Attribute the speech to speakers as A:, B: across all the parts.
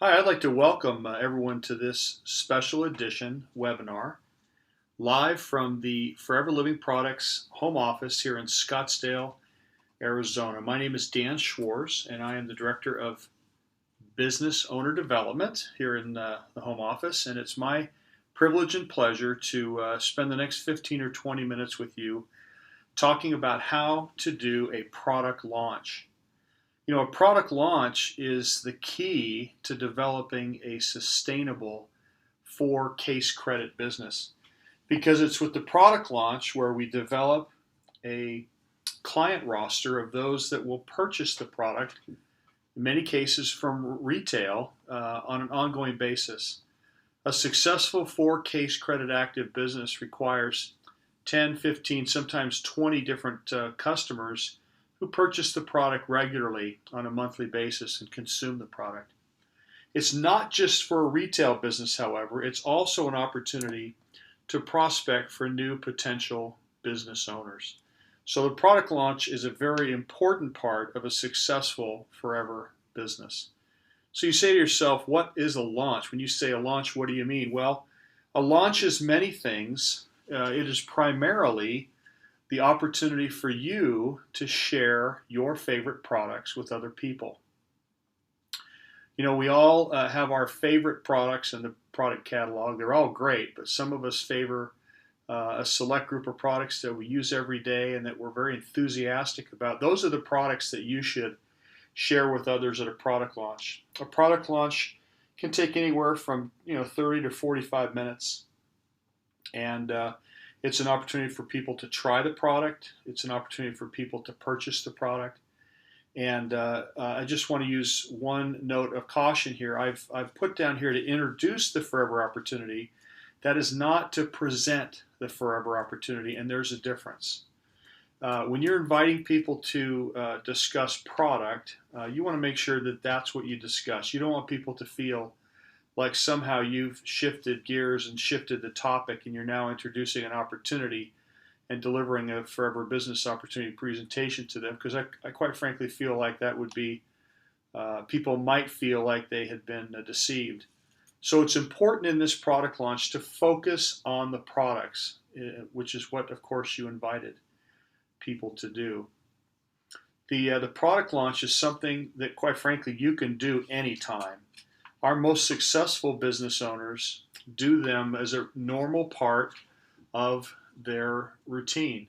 A: Hi, I'd like to welcome everyone to this special edition webinar live from the Forever Living Products home office here in Scottsdale, Arizona. My name is Dan Schwartz, and I am the Director of Business Owner Development here in the home office. And it's my privilege and pleasure to spend the next 15 or 20 minutes with you talking about how to do a product launch. You know, a product launch is the key to developing a sustainable for-case credit business because it's with the product launch where we develop a client roster of those that will purchase the product, in many cases from retail, on an ongoing basis. A successful for-case credit active business requires 10, 15, sometimes 20 different customers who purchase the product regularly on a monthly basis and consume the product. It's not just for a retail business, however, it's also an opportunity to prospect for new potential business owners. So the product launch is a very important part of a successful forever business. So you say to yourself, what is a launch? When you say a launch, what do you mean? Well, a launch is many things. It is primarily the opportunity for you to share your favorite products with other people. You know, we all have our favorite products in the product catalog. They're all great, but some of us favor a select group of products that we use every day and that we're very enthusiastic about. Those are the products that you should share with others at a product launch. A product launch can take anywhere from 30 to 45 minutes, and it's an opportunity for people to try the product. It's an opportunity for people to purchase the product. And I just want to use one note of caution here. I've put down here to introduce the forever opportunity. That is not to present the forever opportunity, and there's a difference. When you're inviting people to discuss product, you want to make sure that that's what you discuss. You don't want people to feel like somehow you've shifted gears and shifted the topic and you're now introducing an opportunity and delivering a forever business opportunity presentation to them, because I quite frankly feel like that would be, people might feel like they had been deceived. So it's important in this product launch to focus on the products, which is what, of course, you invited people to do. The product launch is something that, quite frankly, you can do anytime. Our most successful business owners do them as a normal part of their routine.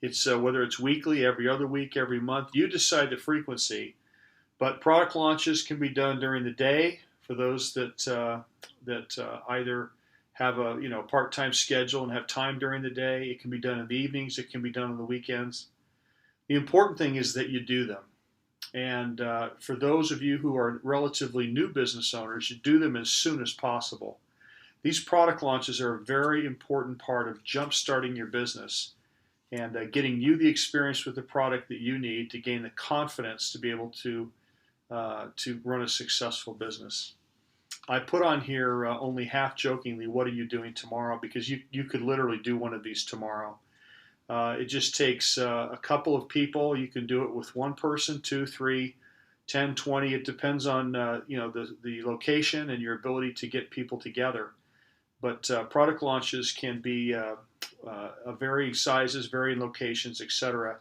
A: It's whether it's weekly, every other week, every month, you decide the frequency. But product launches can be done during the day for those that either have a part-time schedule and have time during the day. It can be done in the evenings. It can be done on the weekends. The important thing is that you do them. And for those of you who are relatively new business owners, you do them as soon as possible. These product launches are a very important part of jump-starting your business and getting you the experience with the product that you need to gain the confidence to be able to run a successful business. I put on here only half jokingly, what are you doing tomorrow? Because you could literally do one of these tomorrow. It just takes a couple of people. You can do it with one person, 2, 3, 10, 20. It depends on the location and your ability to get people together. But product launches can be varying sizes, varying locations, etc.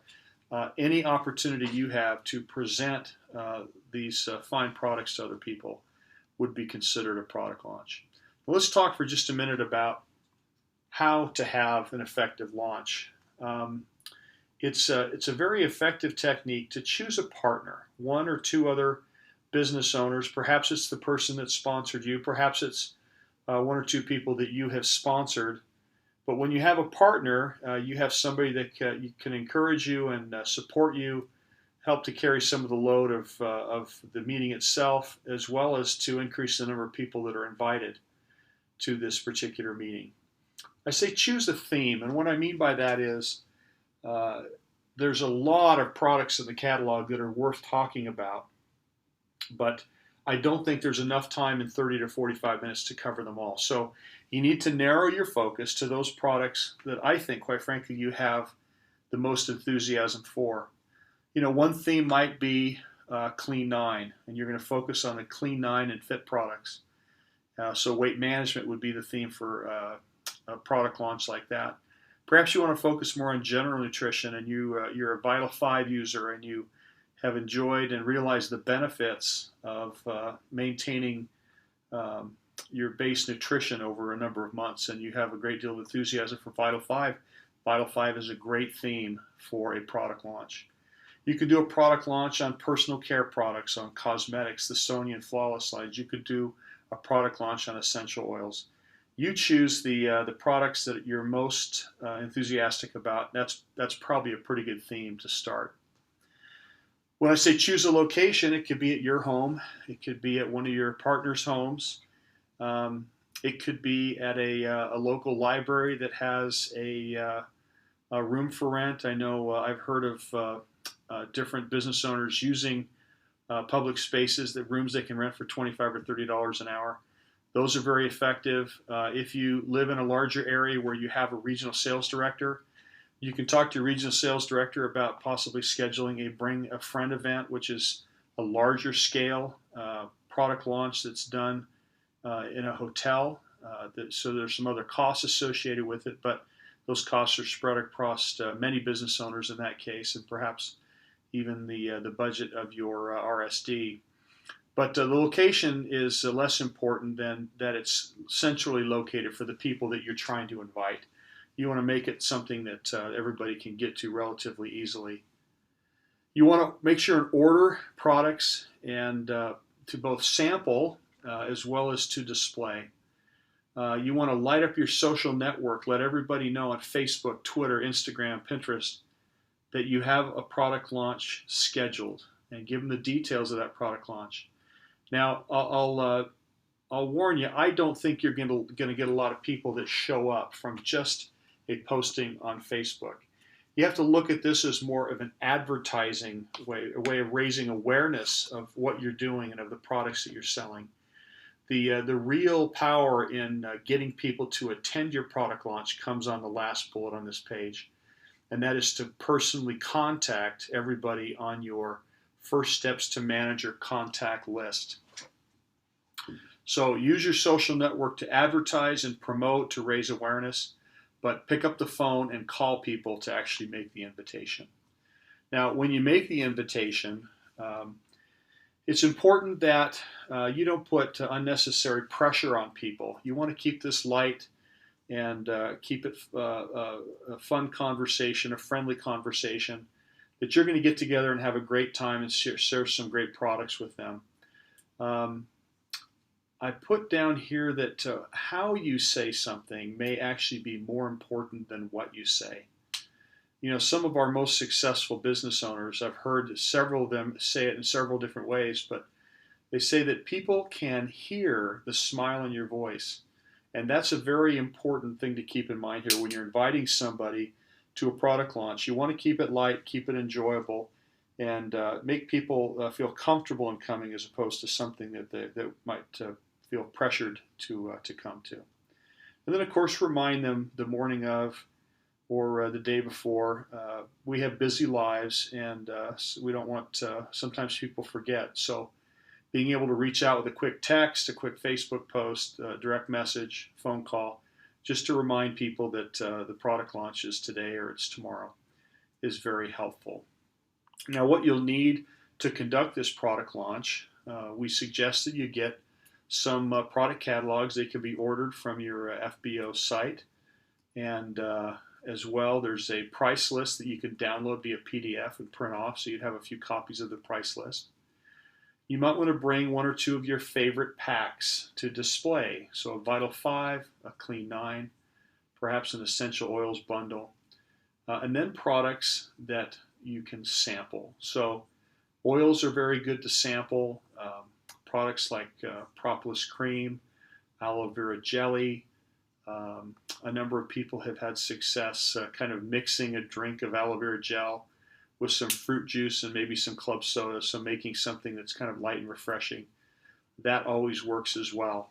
A: Any opportunity you have to present these fine products to other people would be considered a product launch. Well, let's talk for just a minute about how to have an effective launch. It's a very effective technique to choose a partner, one or two other business owners. Perhaps it's the person that sponsored you. Perhaps it's one or two people that you have sponsored. But when you have a partner, you have somebody that can encourage you and support you, help to carry some of the load of the meeting itself, as well as to increase the number of people that are invited to this particular meeting. I say choose a theme, and what I mean by that is there's a lot of products in the catalog that are worth talking about, but I don't think there's enough time in 30 to 45 minutes to cover them all. So you need to narrow your focus to those products that I think, quite frankly, you have the most enthusiasm for. One theme might be Clean 9, and you're going to focus on the Clean 9 and fit products. So weight management would be the theme for a product launch like that. Perhaps you want to focus more on general nutrition, and you're a Vital 5 user, and you have enjoyed and realized the benefits of maintaining your base nutrition over a number of months, and you have a great deal of enthusiasm for Vital 5. Vital 5 is a great theme for a product launch. You could do a product launch on personal care products, on cosmetics, the Sonia and Flawless lines. You could do a product launch on essential oils. You choose the products that you're most enthusiastic about. That's probably a pretty good theme to start. When I say choose a location, it could be at your home. It could be at one of your partner's homes. It could be at a local library that has a room for rent. I know I've heard of different business owners using public spaces, that rooms they can rent for $25 or $30 an hour. Those are very effective. If you live in a larger area where you have a regional sales director, you can talk to your regional sales director about possibly scheduling a Bring a Friend event, which is a larger scale product launch that's done in a hotel. So there's some other costs associated with it, but those costs are spread across many business owners in that case, and perhaps even the budget of your RSD. But the location is less important than that it's centrally located for the people that you're trying to invite. You want to make it something that everybody can get to relatively easily. You want to make sure and order products and to both sample as well as to display. You want to light up your social network, let everybody know on Facebook, Twitter, Instagram, Pinterest that you have a product launch scheduled, and give them the details of that product launch. Now, I'll warn you, I don't think you're going to get a lot of people that show up from just a posting on Facebook. You have to look at this as more of an advertising way, a way of raising awareness of what you're doing and of the products that you're selling. The real power in getting people to attend your product launch comes on the last bullet on this page, and that is to personally contact everybody on your First Steps to Manager contact list. So use your social network to advertise and promote, to raise awareness, but pick up the phone and call people to actually make the invitation. Now, when you make the invitation, it's important that you don't put unnecessary pressure on people. You want to keep this light and keep it a fun conversation, a friendly conversation, that you're going to get together and have a great time and share some great products with them. I put down here that how you say something may actually be more important than what you say. You know, some of our most successful business owners, I've heard several of them say it in several different ways, but they say that people can hear the smile in your voice. And that's a very important thing to keep in mind here when you're inviting somebody to a product launch. You want to keep it light, keep it enjoyable, and make people feel comfortable in coming, as opposed to something that they might feel pressured to come to. And then, of course, remind them the morning of or the day before. We have busy lives, and we don't want sometimes people forget. So being able to reach out with a quick text, a quick Facebook post, direct message, phone call, just to remind people that the product launch is today or it's tomorrow, is very helpful. Now, what you'll need to conduct this product launch, we suggest that you get some product catalogs. They can be ordered from your FBO site, and as well, there's a price list that you can download via PDF and print off, so you'd have a few copies of the price list. You might want to bring one or two of your favorite packs to display. So a Vital 5, a Clean 9, perhaps an essential oils bundle, and then products that you can sample. So oils are very good to sample. Products like propolis cream, aloe vera jelly. A number of people have had success kind of mixing a drink of aloe vera gel with some fruit juice and maybe some club soda, so making something that's kind of light and refreshing. That always works as well.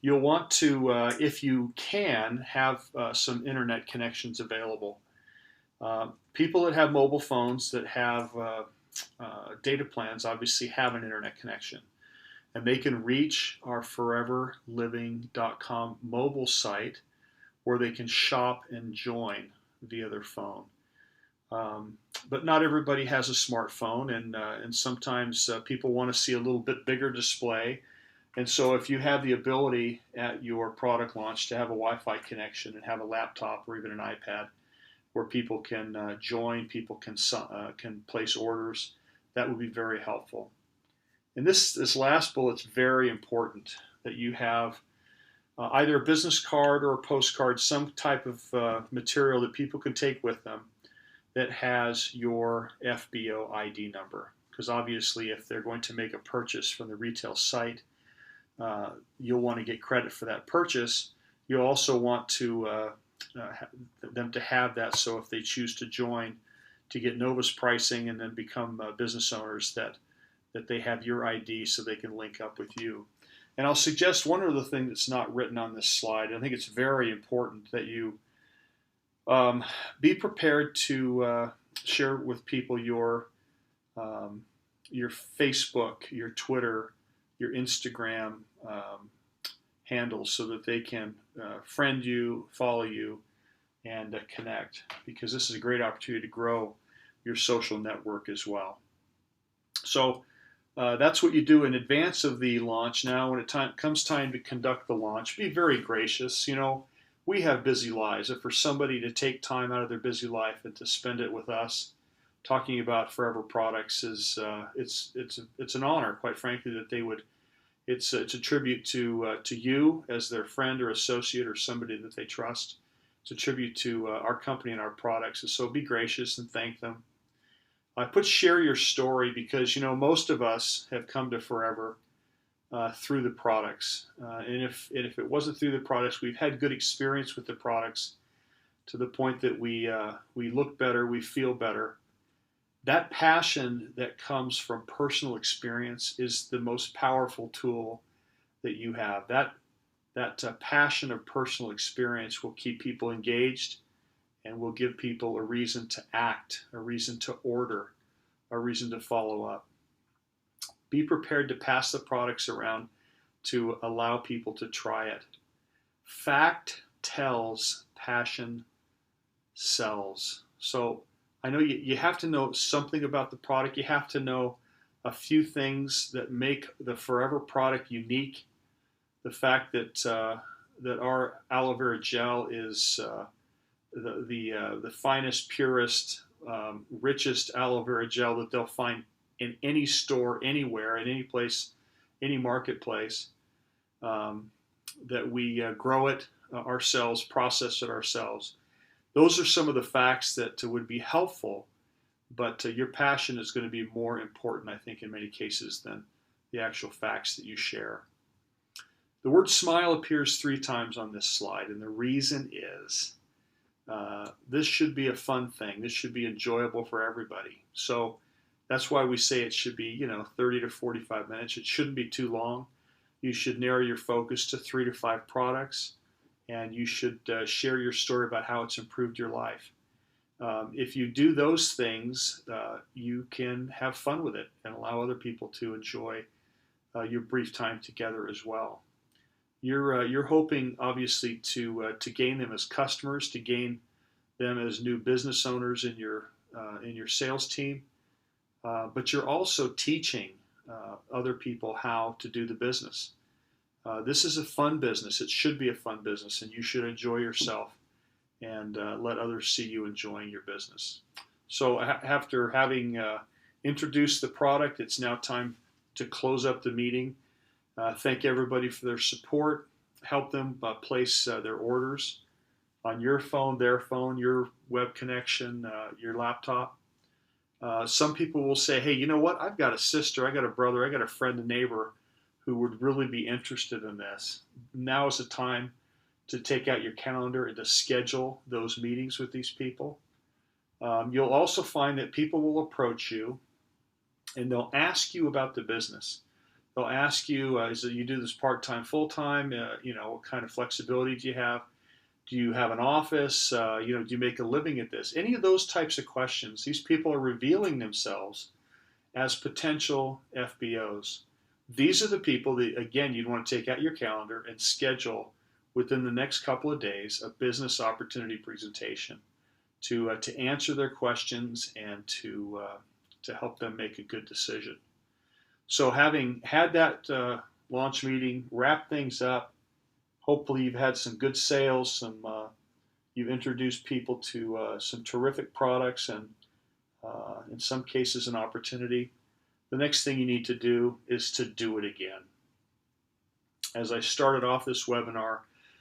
A: You'll want to, if you can, have some internet connections available. People that have mobile phones that have data plans obviously have an internet connection. And they can reach our foreverliving.com mobile site where they can shop and join via their phone. But not everybody has a smartphone, and sometimes people want to see a little bit bigger display. And so if you have the ability at your product launch to have a Wi-Fi connection and have a laptop or even an iPad where people can join, people can place orders, that would be very helpful. And this last bullet's very important, that you have either a business card or a postcard, some type of material that people can take with them that has your FBO ID number. Because obviously if they're going to make a purchase from the retail site, you'll want to get credit for that purchase. You also want to them to have that, so if they choose to join to get Novus pricing and then become business owners, that they have your ID so they can link up with you. And I'll suggest one other thing that's not written on this slide. I think it's very important that you be prepared to share with people your Facebook, your Twitter, your Instagram handles so that they can friend you, follow you, and connect, because this is a great opportunity to grow your social network as well. So that's what you do in advance of the launch. Now, when it comes time to conduct the launch, be very gracious. You know, we have busy lives. If for somebody to take time out of their busy life and to spend it with us, talking about Forever products is it's an honor, quite frankly, that they would. It's a tribute to you as their friend or associate or somebody that they trust. It's a tribute to our company and our products. And so be gracious and thank them. I put share your story because, you know, most of us have come to Forever through the products. And if it wasn't through the products, we've had good experience with the products to the point that we look better, we feel better. That passion that comes from personal experience is the most powerful tool that you have. That passion of personal experience will keep people engaged and will give people a reason to act, a reason to order, a reason to follow up. Be prepared to pass the products around to allow people to try it. Fact tells, passion sells. So I know you have to know something about the product. You have to know a few things that make the Forever product unique. The fact that that our aloe vera gel is the finest, purest, richest aloe vera gel that they'll find in any store, anywhere, in any place, any marketplace. That we grow it ourselves, process it ourselves. Those are some of the facts that would be helpful, but your passion is going to be more important, I think, in many cases than the actual facts that you share. The word smile appears 3 times on this slide, and the reason is this should be a fun thing. This should be enjoyable for everybody. So that's why we say it should be, 30 to 45 minutes. It shouldn't be too long. You should narrow your focus to 3 to 5 products, and you should share your story about how it's improved your life. If you do those things, you can have fun with it and allow other people to enjoy your brief time together as well. You're hoping, obviously, to gain them as customers, to gain them as new business owners in your sales team, but you're also teaching other people how to do the business. This is a fun business. It should be a fun business, and you should enjoy yourself and let others see you enjoying your business. So after having introduced the product, it's now time to close up the meeting. Thank everybody for their support. Help them place their orders on your phone, their phone, your web connection, your laptop. Some people will say, hey, you know what? I've got a sister, I got a brother, I got a friend, a neighbor who would really be interested in this. Now is the time to take out your calendar and to schedule those meetings with these people. You'll also find that people will approach you and they'll ask you about the business. They'll ask you, is it you do this part-time, full-time? What kind of flexibility do you have? Do you have an office? Do you make a living at this? Any of those types of questions. These people are revealing themselves as potential FBOs. These are the people that, again, you'd want to take out your calendar and schedule within the next couple of days a business opportunity presentation to answer their questions and to help them make a good decision. So having had that launch meeting, wrap things up, hopefully you've had some good sales, you've introduced people to some terrific products and in some cases an opportunity. The next thing you need to do is to do it again. As I started off this webinar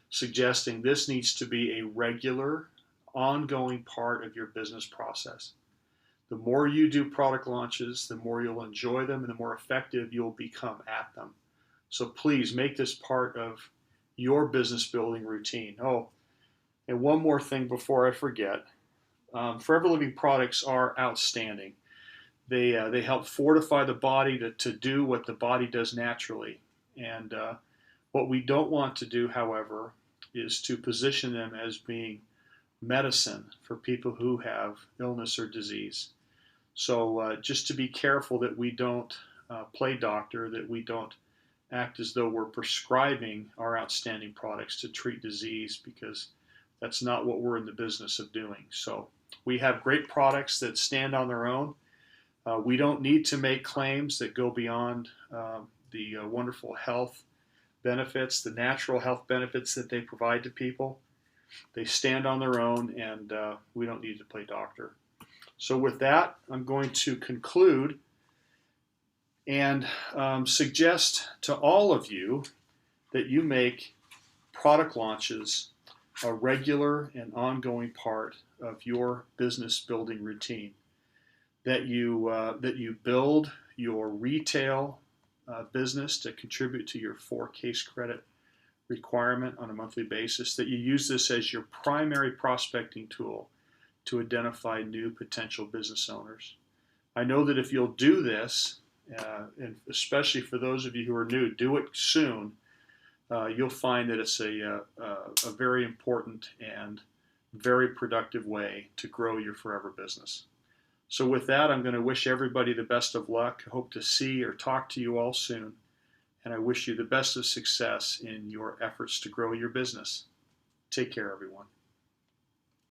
A: suggesting, this needs to be a regular, ongoing part of your business process. The more you do product launches, the more you'll enjoy them and the more effective you'll become at them. So please make this part of your business building routine. Oh, and one more thing before I forget. Forever Living products are outstanding. They help fortify the body to do what the body does naturally. And what we don't want to do, however, is to position them as being medicine for people who have illness or disease. So just to be careful that we don't play doctor, that we don't act as though we're prescribing our outstanding products to treat disease, because that's not what we're in the business of doing. So we have great products that stand on their own. We don't need to make claims that go beyond the wonderful health benefits, the natural health benefits that they provide to people. They stand on their own, and we don't need to play doctor. So with that, I'm going to conclude and suggest to all of you that you make product launches a regular and ongoing part of your business building routine. That you build your retail business to contribute to your 4 case credit requirement on a monthly basis, that you use this as your primary prospecting tool to identify new potential business owners. I know that if you'll do this, and especially for those of you who are new, do it soon, you'll find that it's a very important and very productive way to grow your forever business. So with that, I'm going to wish everybody the best of luck. I hope to see or talk to you all soon. And I wish you the best of success in your efforts to grow your business. Take care, everyone.